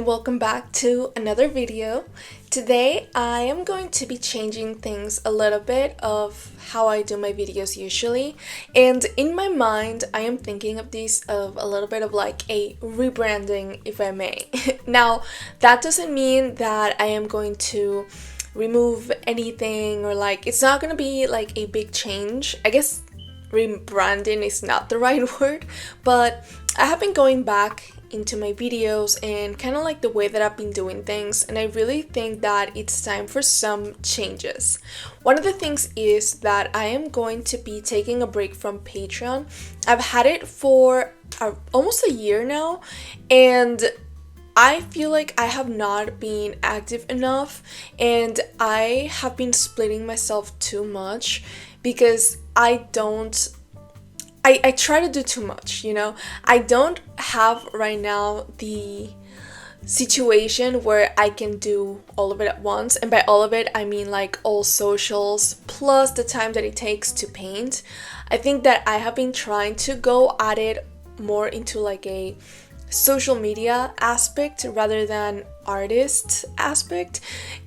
and welcome back to another video. Today I am going to be changing things a little bit of how I do my videos usually, and in my mind I am thinking of this of a little bit of like a rebranding, if I may. Now that doesn't mean that I am going to remove anything or like it's not gonna be like a big change. I guess rebranding is not the right word, but I have been going back into my videos and kind of like the way that I've been doing things, and I really think that it's time for some changes. One of the things is that I am going to be taking a break from Patreon. I've had it for almost a year now, and I feel like I have not been active enough, and I have been splitting myself too much because I try to do too much, you know? I don't have right now the situation where I can do all of it at once. And by all of it, I mean like all socials plus the time that it takes to paint. I think that I have been trying to go at it more into like a social media aspect rather than artist aspect.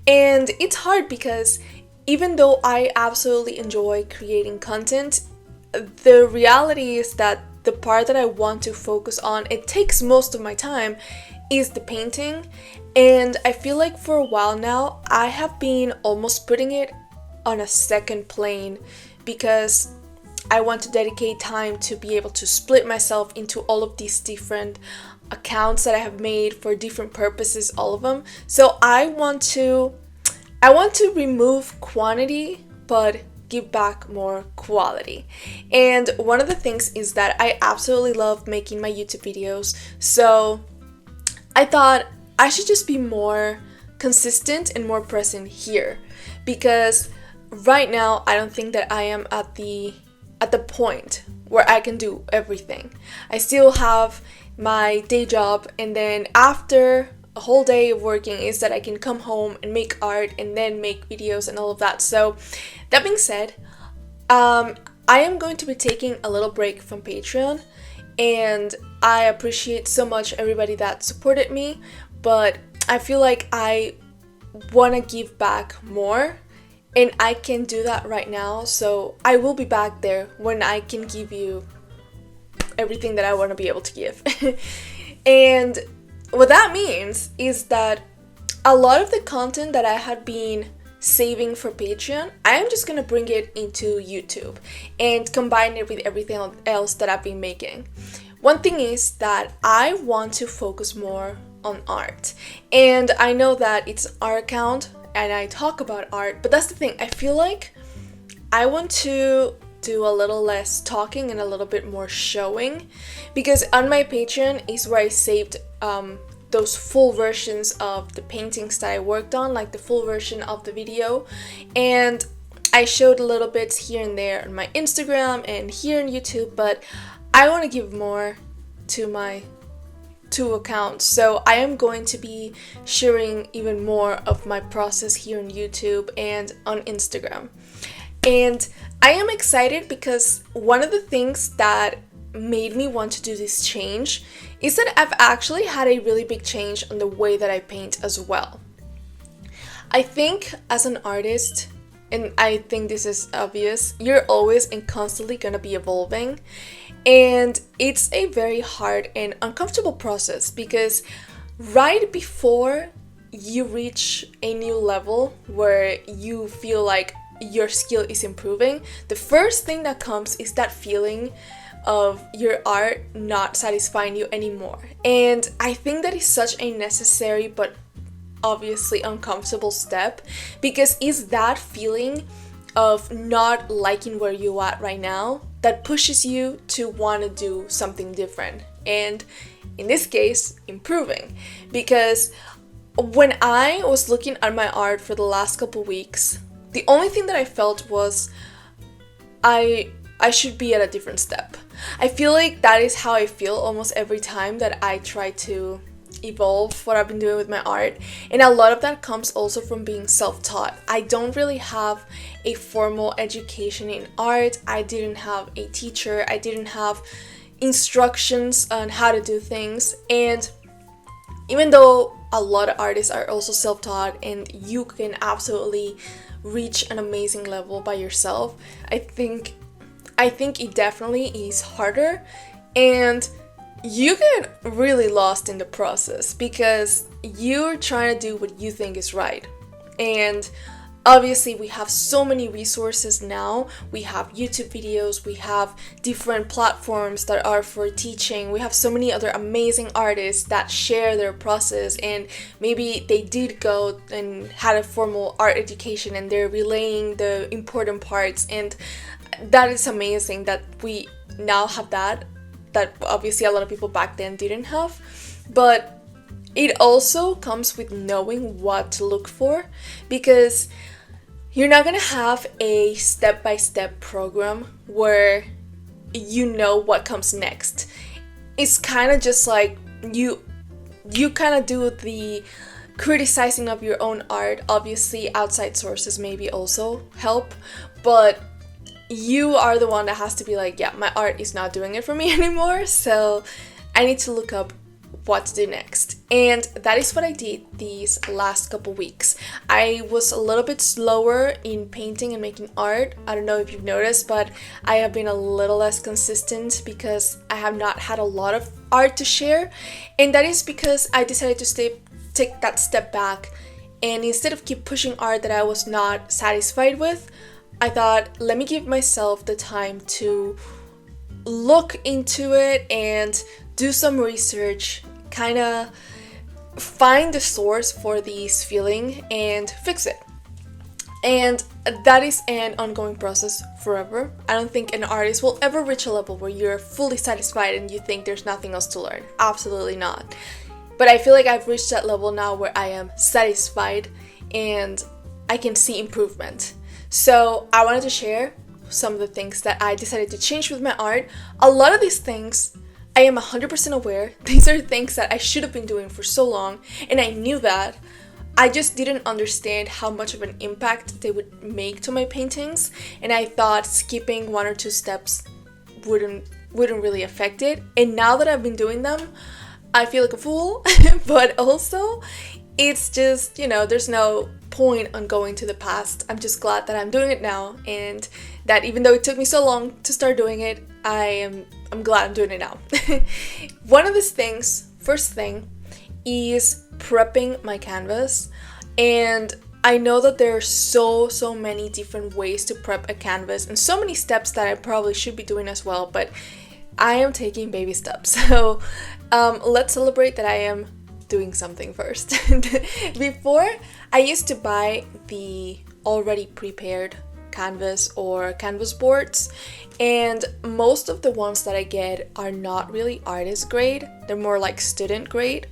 And it's hard because even though I absolutely enjoy creating content, the reality is that the part that I want to focus on, it takes most of my time, is the painting. And I feel like for a while now, I have been almost putting it on a second plane because I want to dedicate time to be able to split myself into all of these different accounts that I have made for different purposes, all of them. So I want to remove quantity, but give back more quality. And one of the things is that I absolutely love making my YouTube videos, so I thought I should just be more consistent and more present here, because right now I don't think that I am at the point where I can do everything. I still have my day job, and then after a whole day of working is that I can come home and make art and then make videos and all of that. So that being said, I am going to be taking a little break from Patreon, and I appreciate so much everybody that supported me, but I feel like I want to give back more, and I can do that right now. So I will be back there when I can give you everything that I want to be able to give. And what that means is that a lot of the content that I had been saving for Patreon, I am just gonna bring it into YouTube and combine it with everything else that I've been making. One thing is that I want to focus more on art, and I know that it's an art account and I talk about art, but that's the thing, I feel like I want to do a little less talking and a little bit more showing, because on my Patreon is where I saved those full versions of the paintings that I worked on, like the full version of the video, and I showed a little bits here and there on my Instagram and here on YouTube, but I want to give more to my two accounts, so I am going to be sharing even more of my process here on YouTube and on Instagram. And I am excited because one of the things that made me want to do this change is that I've actually had a really big change on the way that I paint as well. I think as an artist, and I think this is obvious, you're always and constantly gonna be evolving, and it's a very hard and uncomfortable process because right before you reach a new level where you feel like your skill is improving, the first thing that comes is that feeling of your art not satisfying you anymore. And I think that is such a necessary but obviously uncomfortable step, because it's that feeling of not liking where you are right now that pushes you to want to do something different, and in this case improving. Because when I was looking at my art for the last couple weeks, the only thing that I felt was I should be at a different step. I feel like that is how I feel almost every time that I try to evolve what I've been doing with my art, and a lot of that comes also from being self-taught. I don't really have a formal education in art. I didn't have a teacher. I didn't have instructions on how to do things, and even though a lot of artists are also self-taught and you can absolutely reach an amazing level by yourself. I think it definitely is harder, and you get really lost in the process because you're trying to do what you think is right. And obviously we have so many resources now. We have YouTube videos, we have different platforms that are for teaching, we have so many other amazing artists that share their process, and maybe they did go and had a formal art education and they're relaying the important parts, and that is amazing that we now have that obviously a lot of people back then didn't have. But it also comes with knowing what to look for, because you're not gonna have a step-by-step program where you know what comes next. It's kind of just like you kind of do the criticizing of your own art. Obviously outside sources maybe also help, but you are the one that has to be like, yeah, my art is not doing it for me anymore, so I need to look up what to do next. And that is what I did these last couple weeks. I was a little bit slower in painting and making art. I don't know if you've noticed, but I have been a little less consistent because I have not had a lot of art to share, and that is because I decided to take that step back, and instead of keep pushing art that I was not satisfied with, I thought, let me give myself the time to look into it and do some research, kind of find the source for this feeling and fix it. And that is an ongoing process forever. I don't think an artist will ever reach a level where you're fully satisfied and you think there's nothing else to learn. Absolutely not. But I feel like I've reached that level now where I am satisfied and I can see improvement. So I wanted to share some of the things that I decided to change with my art. A lot of these things, I am 100% aware. These are things that I should have been doing for so long, and I knew that. I just didn't understand how much of an impact they would make to my paintings, and I thought skipping one or two steps wouldn't really affect it. And now that I've been doing them, I feel like a fool, but also it's just, there's no point on going to the past. I'm just glad that I'm doing it now, and that even though it took me so long to start doing it, I'm glad I'm doing it now. One of these things, first thing, is prepping my canvas. And I know that there are so many different ways to prep a canvas and so many steps that I probably should be doing as well, but I am taking baby steps. So let's celebrate that I am doing something first. Before, I used to buy the already prepared canvas or canvas boards, and most of the ones that I get are not really artist grade. They're more like student grade.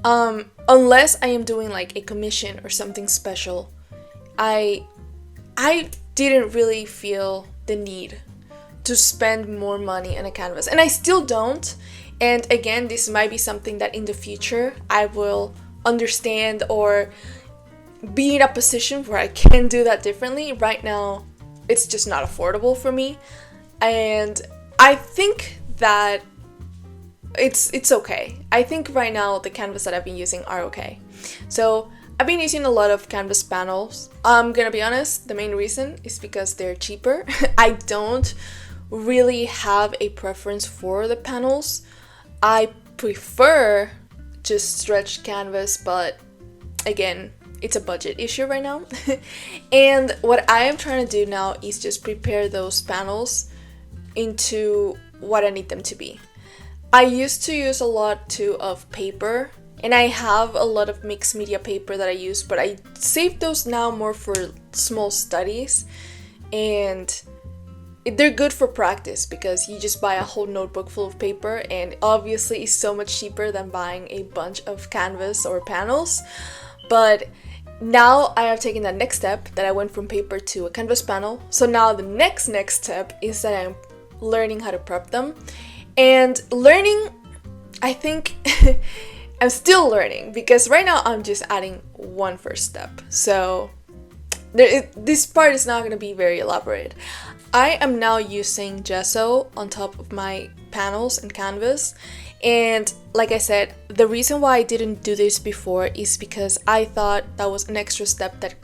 Unless I am doing like a commission or something special, I didn't really feel the need to spend more money on a canvas, and I still don't. And again, this might be something that in the future I will understand or be in a position where I can do that differently. Right now, it's just not affordable for me, and I think that it's okay. I think right now the canvas that I've been using are okay. So I've been using a lot of canvas panels. I'm gonna be honest, the main reason is because they're cheaper. I don't really have a preference for the panels. I prefer just stretched canvas, but again, it's a budget issue right now. And what I am trying to do now is just prepare those panels into what I need them to be. I used to use a lot too of paper, and I have a lot of mixed media paper that I use, but I save those now more for small studies, and they're good for practice because you just buy a whole notebook full of paper, and obviously it's so much cheaper than buying a bunch of canvas or panels. But now I have taken that next step, that I went from paper to a canvas panel. So now the next step is that I'm learning how to prep them. And learning, I think I'm still learning, because right now I'm just adding one first step. So this part is not going to be very elaborate. I am now using gesso on top of my panels and canvas. And like I said, the reason why I didn't do this before is because I thought that was an extra step that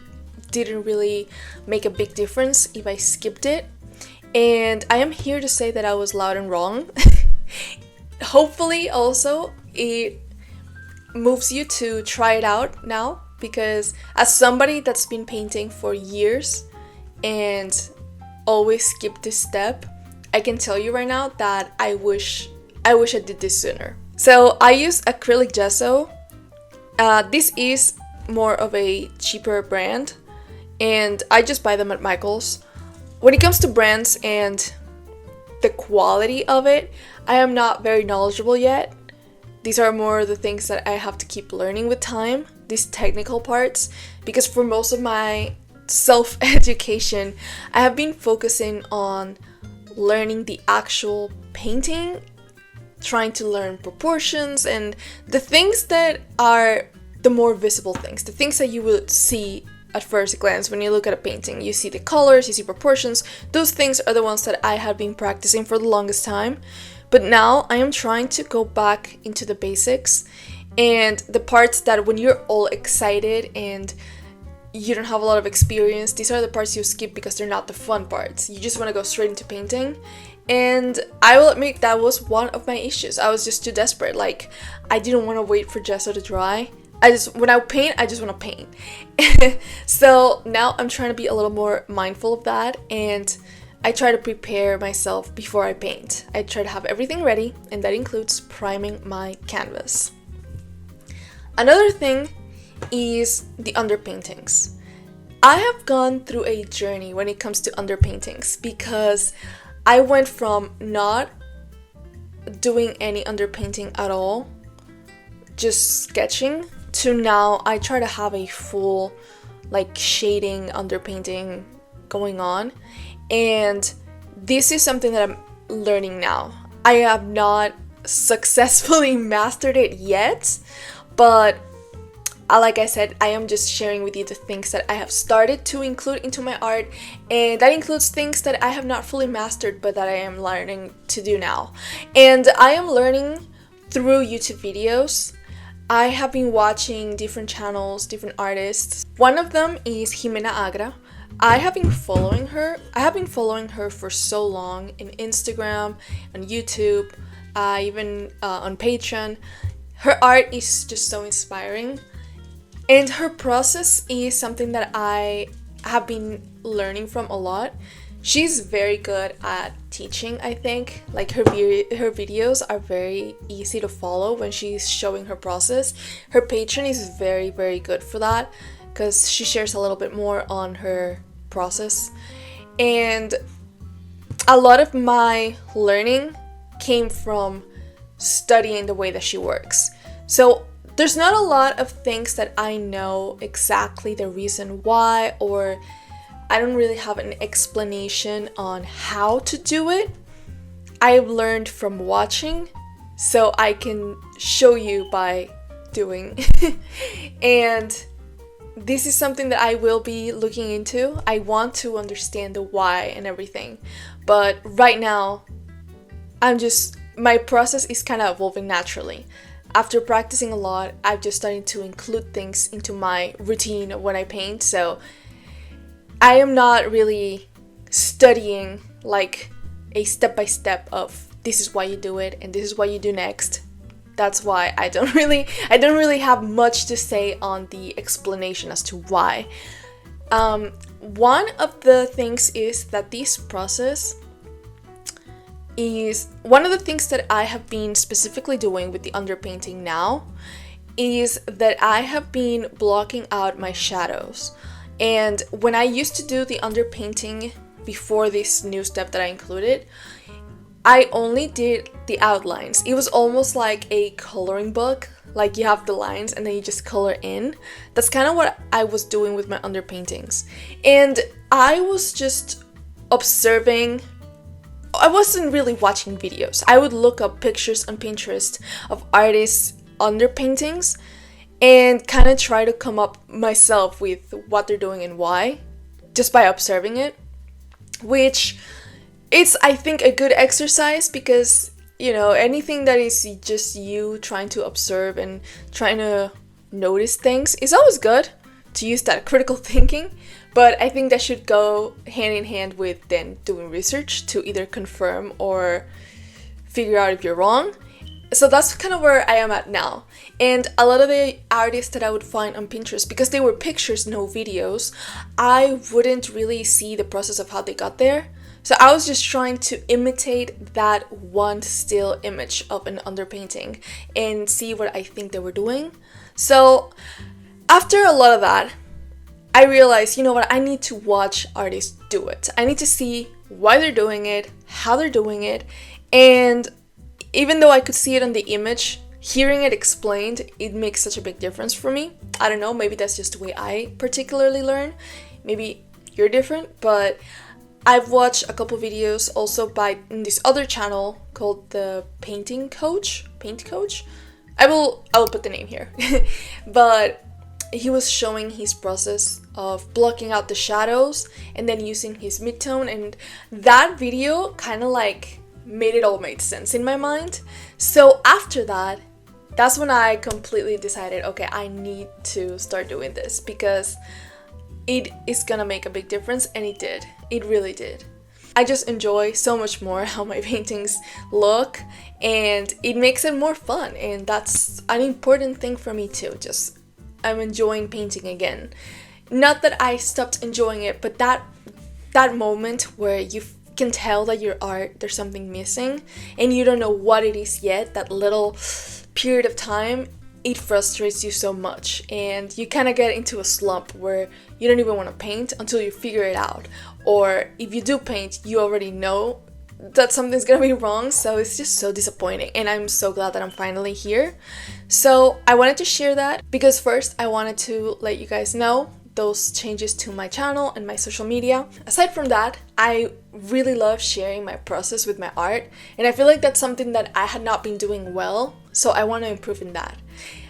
didn't really make a big difference if I skipped it. And I am here to say that I was loud and wrong. Hopefully also it moves you to try it out now, because as somebody that's been painting for years and always skipped this step, I can tell you right now that I wish I did this sooner. So I use acrylic gesso. This is more of a cheaper brand, and I just buy them at Michael's. When it comes to brands and the quality of it, I am not very knowledgeable yet. These are more the things that I have to keep learning with time, these technical parts, because for most of my self-education, I have been focusing on learning the actual painting, trying to learn proportions and the things that are the more visible things, the things that you would see at first glance when you look at a painting. You see the colors, you see proportions. Those things are the ones that I have been practicing for the longest time. But now I am trying to go back into the basics and the parts that when you're all excited and you don't have a lot of experience, these are the parts you skip because they're not the fun parts. You just want to go straight into painting. And I will admit that was one of my issues. I was just too desperate. Like, I didn't want to wait for gesso to dry. When I paint, I just want to paint. So now I'm trying to be a little more mindful of that, and I try to prepare myself before I paint. I try to have everything ready, and that includes priming my canvas. Another thing is the underpaintings. I have gone through a journey when it comes to underpaintings, because I went from not doing any underpainting at all, just sketching, to now I try to have a full like shading underpainting going on. And this is something that I'm learning now. I have not successfully mastered it yet, but like I said, I am just sharing with you the things that I have started to include into my art, and that includes things that I have not fully mastered but that I am learning to do now. And I am learning through YouTube videos. I have been watching different channels, different artists. One of them is Jimena Agra. I have been following her. I have been following her for so long in Instagram, on YouTube, even on Patreon. Her art is just so inspiring. And her process is something that I have been learning from a lot. She's very good at teaching, I think. Like her videos are very easy to follow when she's showing her process. Her Patreon is very, very good for that, because she shares a little bit more on her process. And a lot of my learning came from studying the way that she works. So there's not a lot of things that I know exactly the reason why, or I don't really have an explanation on how to do it. I've learned from watching, so I can show you by doing. And this is something that I will be looking into. I want to understand the why and everything. But right now, my process is kind of evolving naturally. After practicing a lot, I've just started to include things into my routine when I paint. So I am not really studying like a step-by-step of this is why you do it and this is what you do next. That's why I don't really have much to say on the explanation as to why. One of the things is that this process is one of the things that I have been specifically doing with the underpainting now, is that I have been blocking out my shadows. And when I used to do the underpainting before this new step that I included, I only did the outlines. It was almost like a coloring book. Like you have the lines and then you just color in. That's kind of what I was doing with my underpaintings. And I was just observing. I wasn't really watching videos. I would look up pictures on Pinterest of artists' underpaintings and kind of try to come up myself with what they're doing and why, just by observing it, which it's, I think, a good exercise, because you know, anything that is just you trying to observe and trying to notice things, it's always good to use that critical thinking, but I think that should go hand in hand with then doing research to either confirm or figure out if you're wrong. So that's kind of where I am at now. And a lot of the artists that I would find on Pinterest, because they were pictures, no videos, I wouldn't really see the process of how they got there. So I was just trying to imitate that one still image of an underpainting and see what I think they were doing. So after a lot of that, I realized, you know what, I need to watch artists do it. I need to see why they're doing it, how they're doing it, and even though I could see it on the image, hearing it explained, it makes such a big difference for me. I don't know, maybe that's just the way I particularly learn. Maybe you're different, but I've watched a couple videos also by this other channel called the Paint Coach. I will put the name here. But he was showing his process of blocking out the shadows and then using his midtone, and that video kind of like made it all make sense in my mind. So after that, that's when I completely decided, okay, I need to start doing this because it is gonna make a big difference, and it did. It really did. I just enjoy so much more how my paintings look, and it makes it more fun, and that's an important thing for me too. Just I'm enjoying painting again. Not that I stopped enjoying it, but that moment where you can tell that your art, there's something missing and you don't know what it is yet, that little period of time, it frustrates you so much, and you kind of get into a slump where you don't even want to paint until you figure it out, or if you do paint, you already know that something's gonna be wrong, so it's just so disappointing, and I'm so glad that I'm finally here. So I wanted to share that because first I wanted to let you guys know those changes to my channel and my social media. Aside from that, I really love sharing my process with my art, and I feel like that's something that I had not been doing well, so I want to improve in that.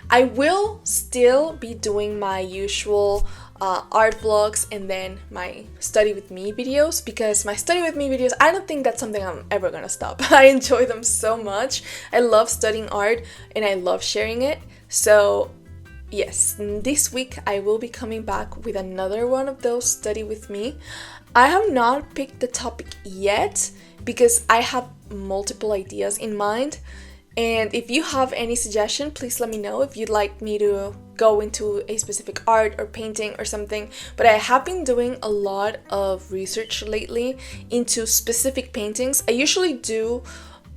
I will still be doing my usual art vlogs and then my study with me videos, because my study with me videos, I don't think that's something I'm ever gonna stop. I enjoy them so much. I love studying art and I love sharing it. So yes, this week I will be coming back with another one of those study with me. I have not picked the topic yet because I have multiple ideas in mind. And if you have any suggestion, please let me know if you'd like me to go into a specific art or painting or something. But I have been doing a lot of research lately into specific paintings. I usually do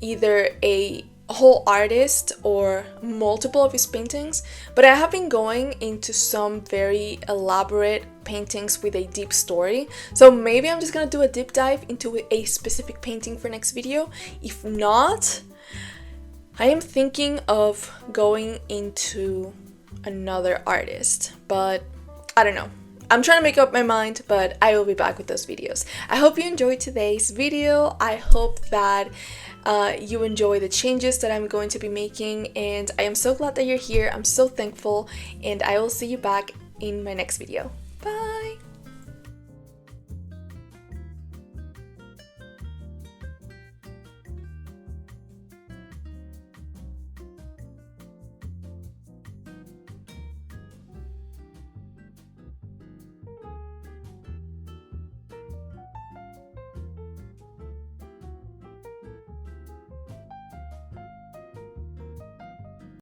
either a whole artist or multiple of his paintings, but I have been going into some very elaborate paintings with a deep story. So maybe I'm just gonna do a deep dive into a specific painting for next video. If not, I am thinking of going into another artist, but I don't know. I'm trying to make up my mind, but I will be back with those videos. I hope you enjoyed today's video. I hope that you enjoy the changes that I'm going to be making, and I am so glad that you're here. I'm so thankful, and I will see you back in my next video. Bye!